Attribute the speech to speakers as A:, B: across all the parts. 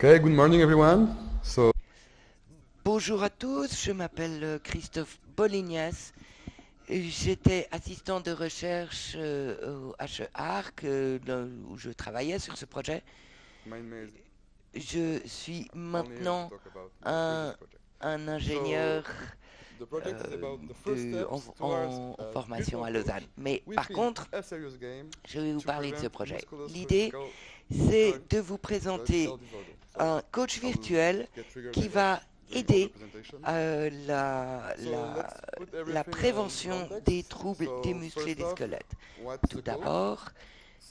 A: Okay, good morning everyone. So,
B: Bonjour à tous, je m'appelle Christophe Bolignas. J'étais assistant de recherche au HE-Arc, où je travaillais sur ce projet.
A: my name is
B: Je suis
A: only here to
B: maintenant
A: talk about my previous
B: un,
A: project.
B: un
A: So,
B: ingénieur
A: the project is
B: euh,
A: about the first steps towards
B: en
A: a
B: formation
A: virtual
B: à
A: coach
B: Lausanne. Mais par
A: within
B: contre,
A: a serious game
B: je vais vous
A: to
B: parler de ce
A: prevent
B: projet. L'idée,
A: musculoskeletal
B: c'est de vous présenter
A: disorder. So,
B: un coach
A: I will
B: virtuel
A: get triggered
B: qui
A: by that
B: va
A: during all the
B: aider
A: presentation.
B: la,
A: So,
B: la,
A: let's put
B: la
A: everything into
B: prévention des
A: context.
B: troubles des
A: So,
B: muscles et
A: first
B: des
A: off,
B: squelettes.
A: what's
B: Tout
A: a coach?
B: d'abord,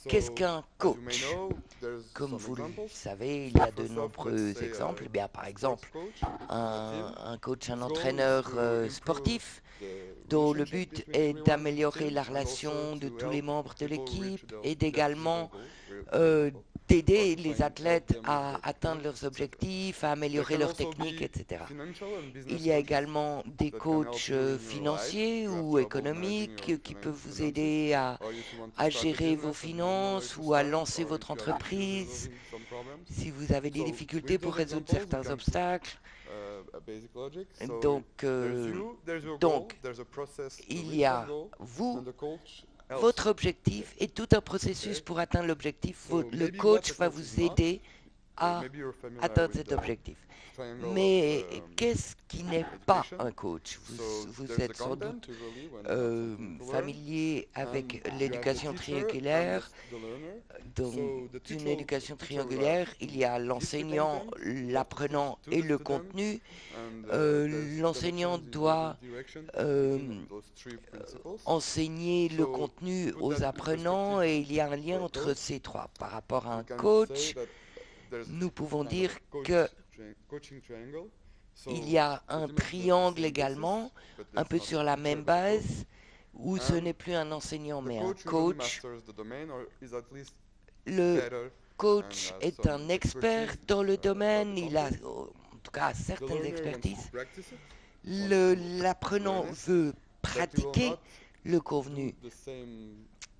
B: qu'est-ce
A: So,
B: qu'un
A: as you may
B: coach?
A: know, there's
B: Comme
A: some
B: vous le
A: examples.
B: savez, il y
A: So,
B: a de
A: first off, let's
B: nombreux
A: say
B: exemples. Eh bien, par
A: sports
B: exemple,
A: coach in a team
B: un coach, un
A: whose goal is
B: entraîneur
A: to improve
B: sportif
A: the
B: dont le
A: relationship
B: but
A: between
B: est
A: everyone in the
B: d'améliorer
A: team
B: la
A: and also
B: relation de
A: to
B: tous les
A: help
B: membres de
A: people reach
B: l'équipe et
A: their physical
B: d'également
A: goal, for example, or
B: d'aider
A: to
B: les
A: find help
B: athlètes
A: them with
B: à
A: their
B: atteindre
A: techniques,
B: leurs
A: etc.
B: objectifs, à
A: There
B: améliorer
A: can
B: leurs
A: also
B: techniques,
A: be
B: etc.
A: financial and
B: Il
A: business
B: y a
A: coaches
B: également des
A: that can help
B: coachs
A: you in your life if
B: financiers
A: you have
B: ou
A: trouble managing
B: économiques
A: your
B: qui peuvent vous
A: finances,
B: aider
A: or if you want to
B: à
A: start a
B: gérer vos
A: business and you don't know where
B: finances
A: to
B: ou à
A: start,
B: lancer
A: or
B: votre
A: if you have issues
B: entreprise
A: resolving some problems.
B: si vous avez des
A: So
B: difficultés
A: with
B: pour
A: those
B: résoudre
A: examples, we
B: certains
A: can put
B: obstacles.
A: a basic logic. So
B: Donc,
A: there's your goal,
B: donc
A: there's a process to
B: il y
A: reach that
B: a
A: goal,
B: vous,
A: and the coach helps
B: votre
A: you get
B: objectif
A: there.
B: et tout un processus
A: Okay?
B: pour atteindre l'objectif.
A: So
B: Le
A: maybe what
B: coach
A: a
B: va
A: coach is
B: vous
A: not.
B: aider à
A: Maybe you're familiar
B: atteindre
A: with
B: cet
A: the
B: objectif.
A: triangle of
B: Mais qu'est-ce qui n'est pas
A: education.
B: un coach?
A: So
B: Vous
A: there's the
B: êtes sans
A: content
B: doute
A: usually when you have something to learn,
B: familier
A: and
B: avec
A: you have the
B: l'éducation
A: teacher and
B: triangulaire.
A: the learner.
B: Dans
A: So the
B: une
A: teacher
B: éducation
A: will
B: triangulaire, il y a
A: give the
B: l'enseignant,
A: content, you have to put
B: l'apprenant
A: to
B: et
A: the
B: le
A: student,
B: contenu.
A: and there's
B: L'enseignant
A: deductions in various
B: doit
A: direction
B: euh,
A: within those three principles.
B: enseigner le
A: So to
B: contenu
A: put
B: aux
A: that in
B: apprenants
A: perspective
B: et il y a un
A: for
B: lien
A: a
B: entre
A: coach,
B: ces trois. Par rapport à
A: we
B: un
A: can say
B: coach,
A: that there's
B: nous pouvons
A: kind of
B: dire
A: coach
B: que
A: coaching triangle.
B: il
A: So
B: y a un
A: pretty much that's the
B: triangle
A: same basis,
B: également,
A: but
B: un
A: it's
B: peu
A: not a
B: sur la
A: teacher
B: même
A: but a coach.
B: base, où ce
A: And
B: n'est plus un enseignant
A: the
B: mais un
A: coach usually
B: coach.
A: masters the domain or is at least
B: Le
A: better and
B: coach
A: has
B: est
A: some
B: un expert
A: expertise
B: dans le
A: about the
B: domaine, il a
A: content.
B: en tout cas
A: The
B: certaines
A: learner wants to
B: expertises.
A: practice it, wants to
B: L'apprenant
A: learn it,
B: veut
A: but he will
B: pratiquer
A: not
B: le
A: do
B: contenu,
A: the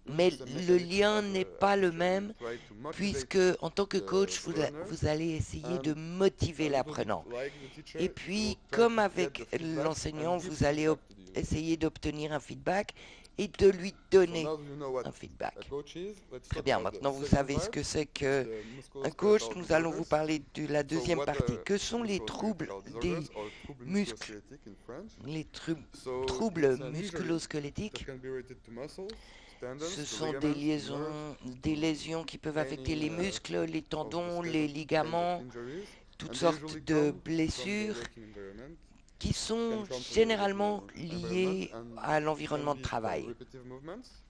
B: mais
A: same
B: le
A: mechanics
B: lien
A: as
B: n'est
A: a
B: pas le
A: teacher. He will
B: même
A: try to motivate
B: puisque en tant que coach,
A: the learner,
B: vous allez essayer
A: and
B: de motiver
A: a little bit
B: l'apprenant.
A: like the teacher,
B: Et
A: he will
B: puis,
A: try
B: comme
A: to get the
B: avec
A: feedback
B: l'enseignant,
A: and give
B: vous allez
A: feedback to the user.
B: essayer d'obtenir un feedback et de lui
A: So
B: donner
A: now you know what
B: un
A: a
B: feedback.
A: coach is. Let's
B: Très
A: talk
B: bien,
A: about the
B: maintenant vous
A: second
B: savez ce
A: part.
B: que c'est
A: It's
B: que
A: the
B: un coach.
A: musculoskeletal
B: Nous allons vous
A: disorders.
B: parler de la
A: So
B: deuxième
A: what
B: partie.
A: are
B: Que sont les troubles
A: musculoskeletal
B: des
A: disorders or troubles
B: muscles,
A: musculosquelettiques in French?
B: les
A: So
B: troubles
A: it's an injury that
B: musculo-squelettiques?
A: can be related to muscles, tendons,
B: Ce
A: to
B: sont des
A: ligaments, to nerves,
B: des lésions qui peuvent affecter
A: any
B: les muscles, les
A: of the
B: tendons, les
A: skeletal kinds of
B: ligaments,
A: injuries,
B: toutes
A: and they
B: sortes
A: usually
B: de
A: come from the
B: blessures
A: working environment,
B: qui sont
A: can come from the working
B: généralement
A: environment
B: liées
A: and
B: à
A: can
B: l'environnement de
A: be from
B: travail.
A: repetitive movements,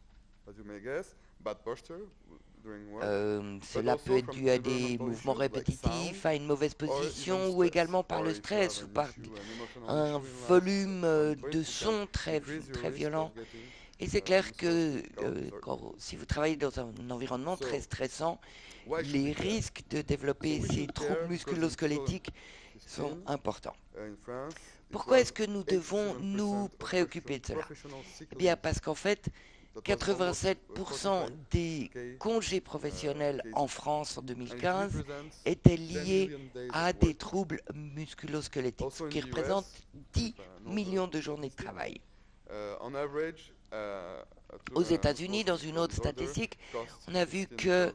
A: as you may guess, bad posture during work, but
B: Cela peut
A: also
B: être
A: from
B: dû à des
A: environmental
B: mouvements
A: issues like sound
B: répétitifs, à une mauvaise
A: or even
B: position ou
A: stress.
B: également par
A: Or
B: le
A: if you have
B: stress ou
A: an
B: par
A: issue, an emotional
B: un
A: issue in life
B: volume
A: at some point,
B: de
A: you can
B: son
A: increase your
B: très
A: risk of
B: violent.
A: getting
B: Et c'est clair que
A: musculoskeletal disorder.
B: si vous travaillez dans un environnement
A: So,
B: très stressant,
A: why should
B: les
A: we care?
B: risques de
A: So
B: développer
A: we
B: ces
A: should
B: troubles
A: care because in
B: musculo-squelettiques sont
A: 2015,
B: importants.
A: in France, it
B: Pourquoi
A: was
B: est-ce que nous devons
A: 87%
B: nous
A: of
B: préoccuper de cela?
A: professional sick
B: Eh bien,
A: leave.
B: parce qu'en fait,
A: That was almost
B: 87%
A: 45
B: des
A: K
B: congés professionnels
A: cases.
B: en France en
A: And it
B: 2015
A: represents
B: étaient
A: 10
B: liés
A: million days
B: à
A: of
B: des
A: work.
B: troubles musculo-squelettiques, ce
A: Also in
B: qui
A: the
B: représente
A: US,
B: 10
A: another
B: millions de journées de
A: statistic,
B: travail.
A: on average,
B: Aux États-Unis, dans une
A: musculoskeletal
B: autre
A: disorder
B: statistique,
A: costs
B: on a vu que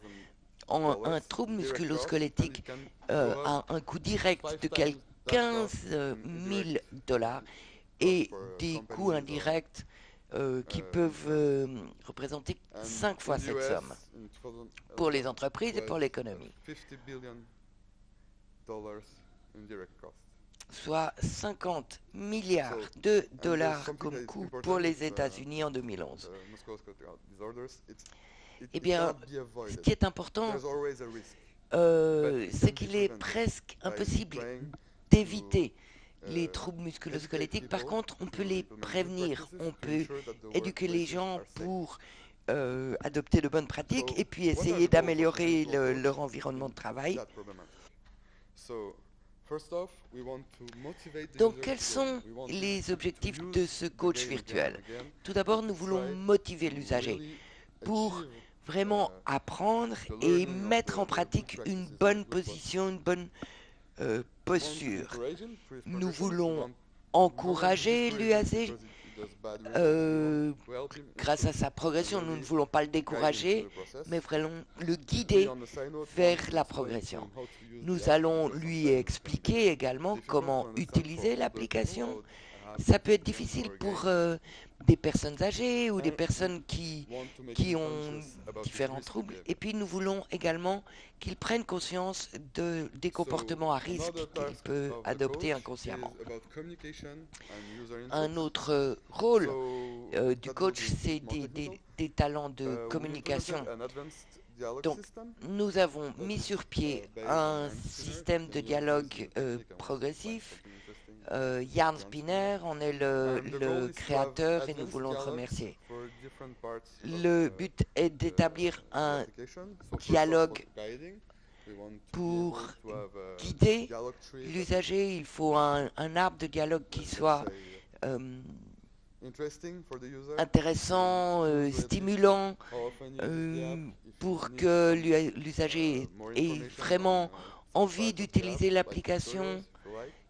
B: un trouble
A: in direct costs, and
B: musculo-squelettique
A: it can go up
B: a un coût direct
A: 5
B: de
A: times that
B: 15
A: cost in
B: 000
A: indirect
B: dollars
A: costs
B: et
A: for
B: des coûts
A: companies or
B: indirects qui
A: in
B: peuvent
A: France.
B: représenter
A: And
B: 5 fois
A: in the
B: cette
A: US,
B: somme
A: in
B: pour
A: 2011,
B: les
A: it
B: entreprises et pour
A: was
B: l'économie,
A: 50 billion dollars in direct costs.
B: soit 50 milliards
A: So,
B: de
A: and there's
B: dollars
A: something
B: comme
A: that is
B: coût pour
A: important
B: les
A: with
B: États-Unis en 2011.
A: musculoskeletal disorders.
B: Eh
A: It
B: bien,
A: cannot be
B: ce
A: avoided.
B: qui est important,
A: There's always a risk, but it
B: c'est
A: can be
B: qu'il est
A: prevented
B: presque
A: by
B: impossible
A: trying
B: d'éviter les
A: uh,
B: troubles
A: educate
B: musculo-squelettiques. Par
A: people
B: contre, on peut
A: to
B: les
A: implement good
B: prévenir,
A: practices
B: on
A: to
B: peut
A: ensure that the
B: éduquer les
A: workplaces
B: gens
A: are safe.
B: pour adopter de bonnes pratiques
A: So,
B: et puis
A: what are
B: essayer
A: the goals of a
B: d'améliorer
A: virtual coach
B: leur environnement
A: in
B: de travail.
A: that problematic? So, first off, we want to motivate the
B: Donc,
A: user
B: quels
A: to
B: sont
A: learn. We want him
B: les
A: to
B: objectifs
A: use
B: de ce
A: the
B: coach
A: game again
B: virtuel?
A: and again
B: Tout d'abord,
A: to
B: nous voulons
A: try
B: motiver
A: to
B: l'usager
A: really
B: pour
A: achieve
B: vraiment apprendre et mettre en pratique une bonne position, une bonne posture. Nous voulons encourager l'UAC grâce à sa progression. Nous ne voulons pas le décourager, mais vraiment le guider vers la progression. Nous allons lui expliquer également comment utiliser l'application. Ça peut être difficile pour des personnes âgées ou des personnes qui ont différents troubles. Et puis nous voulons également qu'ils prennent conscience des comportements à risque qu'il peut adopter inconsciemment. Un autre rôle du coach, c'est des talents de communication. Donc, nous avons mis sur pied un système de dialogue progressif. Jan Spinner en est le créateur et nous voulons le remercier. Le but est d'établir un dialogue pour guider l'usager. Il faut un arbre de dialogue qui soit intéressant, stimulant, pour que l'usager ait vraiment envie d'utiliser l'application.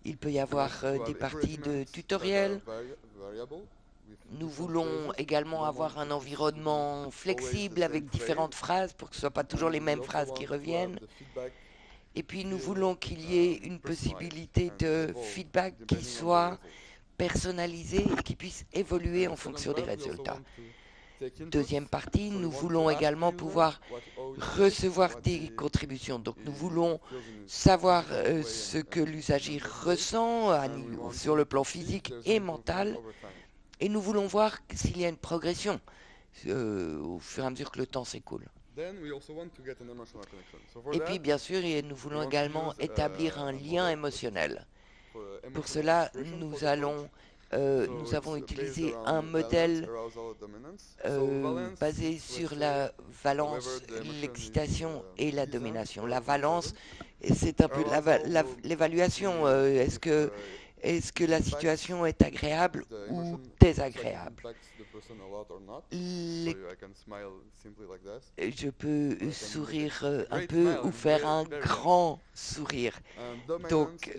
B: Il peut y avoir des parties de tutoriels. Nous voulons également avoir un environnement flexible avec différentes phrases pour que ce ne soient pas toujours les mêmes phrases qui reviennent. Et puis nous voulons qu'il y ait une possibilité de feedback qui soit personnalisé et qui puisse évoluer en fonction des résultats. Deuxième partie, nous voulons également pouvoir recevoir des contributions. Donc nous voulons savoir ce que l'usager ressent sur le plan physique et mental. Et nous voulons voir s'il y a une progression au fur et à mesure que le temps s'écoule. Et puis bien sûr, nous voulons également établir un lien émotionnel. Pour cela, nous avons utilisé un modèle basé sur la valence, l'excitation et la domination. La valence, c'est un peu l'évaluation. Est-ce que la situation est agréable ou désagréable? Je peux sourire un peu ou faire un grand sourire. Donc,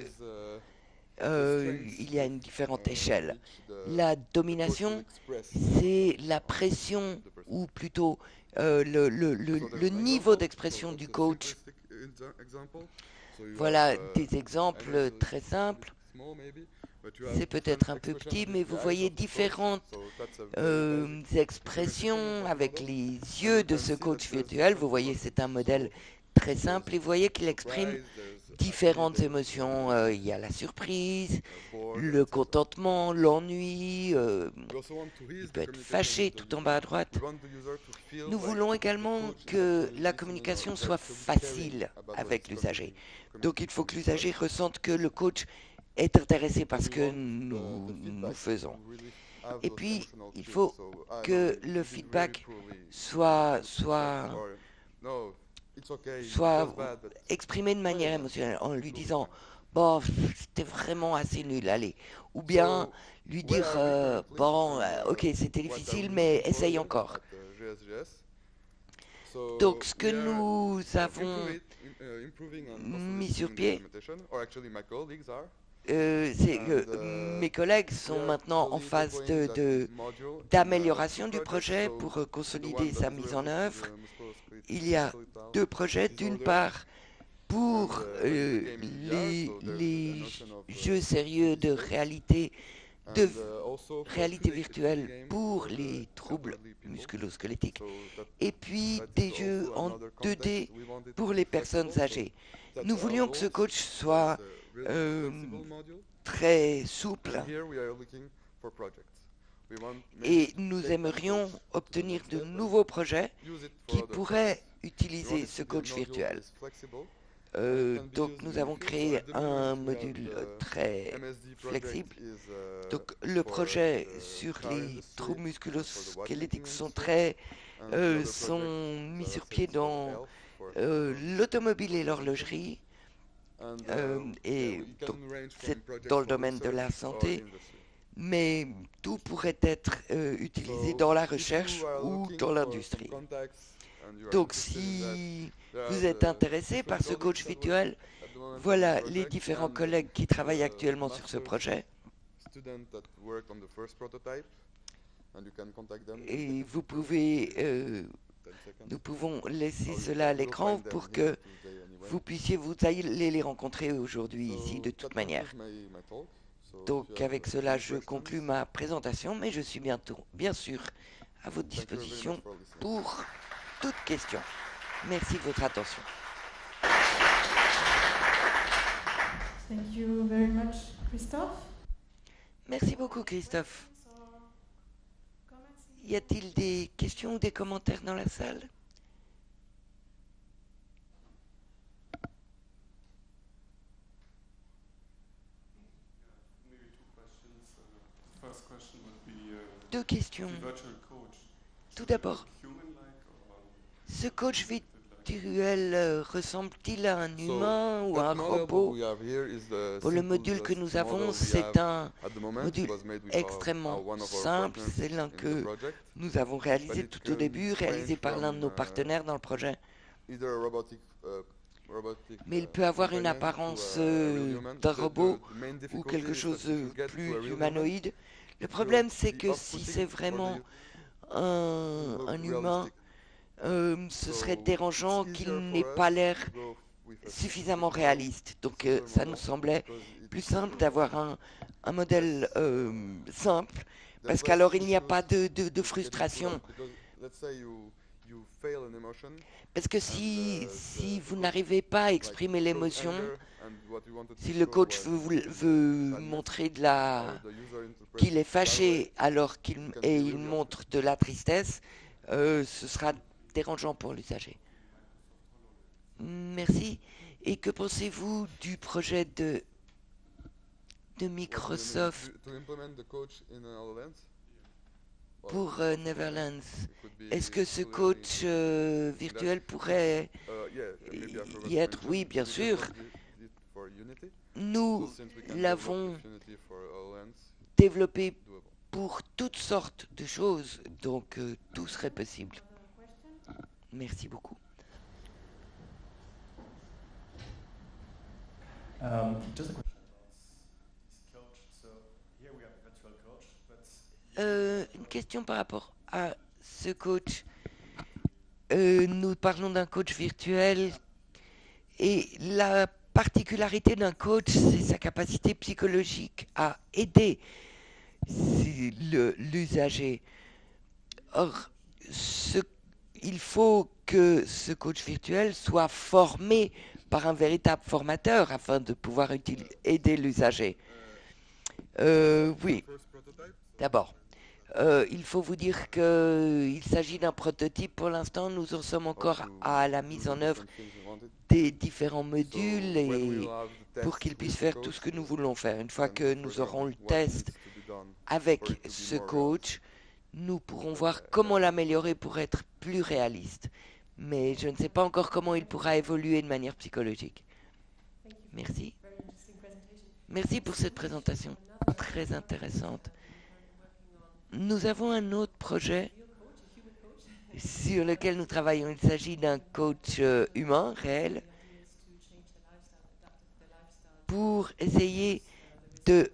B: il y a une différente échelle. La domination, c'est la pression, ou plutôt le niveau d'expression du coach. Voilà des exemples très simples. C'est peut-être un peu petit, mais vous voyez différentes expressions avec les yeux de ce coach virtuel. Vous voyez, c'est un modèle très simple et vous voyez qu'il exprime différentes émotions. Il y a la surprise, le contentement, l'ennui, il peut être fâché tout en bas à droite. Nous voulons également que la communication soit facile avec l'usager. Donc il faut que l'usager ressente que le coach est intéressé par ce que nous faisons. Et puis, il faut que le feedback soit exprimé de manière émotionnelle, en lui disant « Bon, c'était vraiment assez nul, allez ». Ou bien lui dire « Bon, ok, c'était difficile, mais essaye encore ». Donc, ce que nous avons mis sur pied, c'est que mes collègues sont maintenant en phase d'amélioration du projet pour consolider sa mise en œuvre. Il y a deux projets. D'une part, pour les jeux sérieux de réalité virtuelle pour les troubles musculo-squelettiques, et puis des jeux en 2D pour les personnes âgées. Nous voulions que ce coach soit très souple et nous aimerions obtenir de nouveaux projets qui pourraient utiliser ce coach virtuel. Donc nous avons créé un module très flexible. Donc le projet sur les troubles musculo-squelettiques sont mis sur pied dans l'automobile et l'horlogerie. Et donc, c'est dans le domaine de la santé, mais tout pourrait être utilisé dans la recherche ou dans l'industrie.
A: and you are
B: Donc
A: interested in that,
B: si
A: there are
B: vous êtes
A: the
B: intéressé
A: different
B: par ce
A: colleagues
B: coach
A: that work
B: virtuel,
A: at the moment on the
B: voilà les
A: project,
B: différents
A: and
B: collègues qui travaillent
A: the
B: actuellement sur ce
A: masters
B: projet.
A: student that worked on the first prototype, and you can contact them.
B: Et vous pouvez,
A: 10 seconds.
B: nous pouvons laisser
A: Or
B: cela à
A: you will
B: l'écran
A: find them
B: pour
A: here
B: que
A: today anyway.
B: vous puissiez vous allez les rencontrer aujourd'hui ici de
A: So
B: toute
A: that
B: manière.
A: concludes my talk. So if you
B: Donc
A: have
B: avec
A: any
B: cela, je
A: questions,
B: conclus ma présentation, mais je suis bientôt, bien sûr, à votre
A: thank you very much
B: disposition
A: for listening.
B: pour toute question. Merci de votre attention.
C: Thank you very much, Christophe.
B: Merci beaucoup, Christophe.
C: So, comments?
B: Y a-t-il des questions ou des commentaires dans la salle?
D: Maybe two questions. The first question would be
B: Deux questions.
D: the virtual coach.
B: Tout
D: Should it
B: d'abord,
D: look human-like or
B: ce coach
D: like
B: virtuel ressemble-t-il à un
A: So,
B: humain ou à un
A: that model
B: robot?
A: we have here is the
B: Pour le
A: simplest
B: module que nous
A: model
B: avons,
A: we
B: c'est
A: have
B: un
A: at the moment.
B: module
A: It was made with
B: extrêmement
A: one of our
B: simple.
A: partners
B: C'est l'un
A: in the
B: que
A: project.
B: nous avons réalisé
A: But it
B: tout au
A: can
B: début, réalisé
A: range
B: par l'un de nos
A: from,
B: partenaires dans le projet.
A: Either a robotic,
B: Mais il peut avoir une
A: companion to
B: apparence
A: a real human.
B: d'un
A: The
B: robot
A: main
B: ou
A: difficulty
B: quelque
A: is that
B: chose
A: if you get to
B: plus
A: a real human,
B: humanoïde. Le
A: it
B: problème,
A: will
B: c'est
A: be
B: que si
A: off-putting
B: c'est
A: for
B: vraiment
A: the
B: un
A: look
B: humain,
A: realistic.
B: ce
A: So
B: serait
A: it's
B: dérangeant
A: easier
B: qu'il
A: for
B: n'ait
A: us
B: pas l'air
A: to go with a
B: suffisamment
A: simple
B: réaliste. Donc
A: simple
B: ça
A: model,
B: nous semblait
A: because it-
B: plus simple d'avoir un modèle simple, parce
A: there's
B: qu'alors
A: less
B: il n'y a
A: issues
B: pas de
A: getting
B: frustration.
A: to that, because let's say you fail an emotion,
B: Parce que
A: and
B: si
A: the
B: vous
A: coach,
B: n'arrivez pas à
A: like,
B: exprimer
A: shows
B: l'émotion,
A: anger, and what we wanted to
B: si le
A: show
B: coach
A: was
B: veut
A: sadness,
B: montrer de
A: or
B: la
A: the user interprets
B: qu'il est
A: it that way,
B: fâché alors qu'il
A: it can
B: et
A: be
B: il
A: really
B: montre de la tristesse, ce sera dérangeant pour l'usager. Merci. Et que pensez-vous du projet de
A: What do you mean?
B: Microsoft
A: To implement the coach in HoloLens? Well,
B: pour Neverlands?
A: it could be
B: Est-ce que ce
A: fully
B: coach
A: in that.
B: virtuel pourrait
A: Yeah, maybe I forgot
B: y
A: to
B: être?
A: mention,
B: Oui, bien
A: we
B: sûr.
A: developed it for Unity.
B: Nous
A: So since we can
B: l'avons
A: develop with Unity for HoloLens,
B: développé
A: doable.
B: pour toutes sortes de choses, donc tout serait possible.
C: Another question?
B: Merci beaucoup.
E: Just a question about this coach. So here we have a virtual coach, but
B: Une question par rapport à ce coach. Nous parlons d'un coach virtuel et la particularité d'un coach, c'est sa capacité psychologique à aider l'usager. Or, il faut que ce coach virtuel soit formé par un véritable formateur afin de pouvoir aider l'usager. Oui,
A: First prototype?
B: d'abord. Il faut vous dire qu'il s'agit d'un prototype. Pour l'instant, nous en sommes encore à la mise en œuvre des différents modules et pour qu'il puisse faire tout ce que nous voulons faire. Une fois que nous aurons le test avec ce coach, nous pourrons voir comment l'améliorer pour être plus réaliste. Mais je ne sais pas encore comment il pourra évoluer de manière psychologique.
C: Thank you.
B: Merci.
C: Very interesting presentation.
B: Merci pour cette présentation très intéressante.
C: Working on
B: Nous avons un autre projet
C: real coach, a human coach.
B: sur lequel nous travaillons. Il s'agit d'un coach humain, réel,
C: The idea is to change the lifestyle, adapt the lifestyle
B: pour essayer de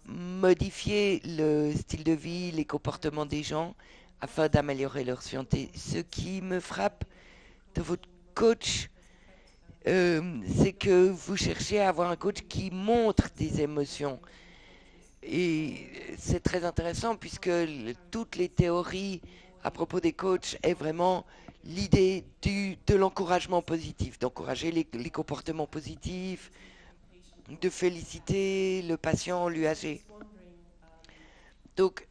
B: modifier le style de vie, les comportements des gens, afin d'améliorer leur santé. Ce qui me frappe de votre coach, c'est que vous cherchez à avoir un coach qui montre des émotions. Et c'est très intéressant puisque toutes les théories à propos des coachs est vraiment l'idée de l'encouragement positif, d'encourager les comportements positifs, de féliciter le patient, l'usager. Donc,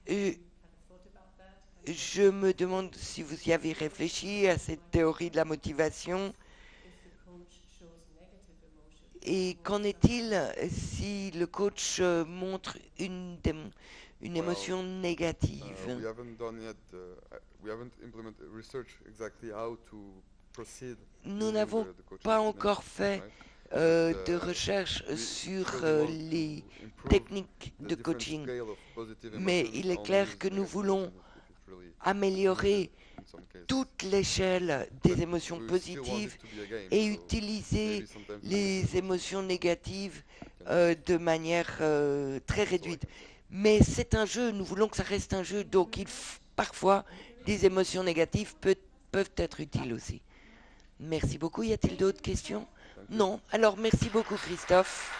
B: je me demande si vous y avez réfléchi à cette théorie de la motivation. Et qu'en est-il si le coach montre une émotion négative?
A: We haven't done yet. We haven't implemented research exactly how to proceed.
B: Nous
A: using
B: n'avons
A: the coaching
B: pas
A: technique,
B: encore fait
A: right?
B: de recherche
A: we
B: sur
A: really want to
B: les
A: improve
B: techniques
A: the
B: de
A: different
B: coaching.
A: scale of positive
B: Mais
A: emotions
B: il est
A: on
B: clair
A: using
B: que nous
A: it,
B: voulons
A: if it's really
B: améliorer
A: needed. some cases.
B: toute l'échelle des
A: But
B: émotions
A: we still want
B: positives
A: it to be a game,
B: et
A: so
B: utiliser
A: maybe sometimes we
B: les émotions négatives
A: can-
B: de manière très réduite. Mais c'est un jeu, nous voulons que ça reste un jeu, donc parfois des émotions négatives peuvent être utiles aussi. Merci beaucoup. Y a-t-il d'autres questions?
A: Thank you.
B: Non. Alors merci beaucoup Christophe.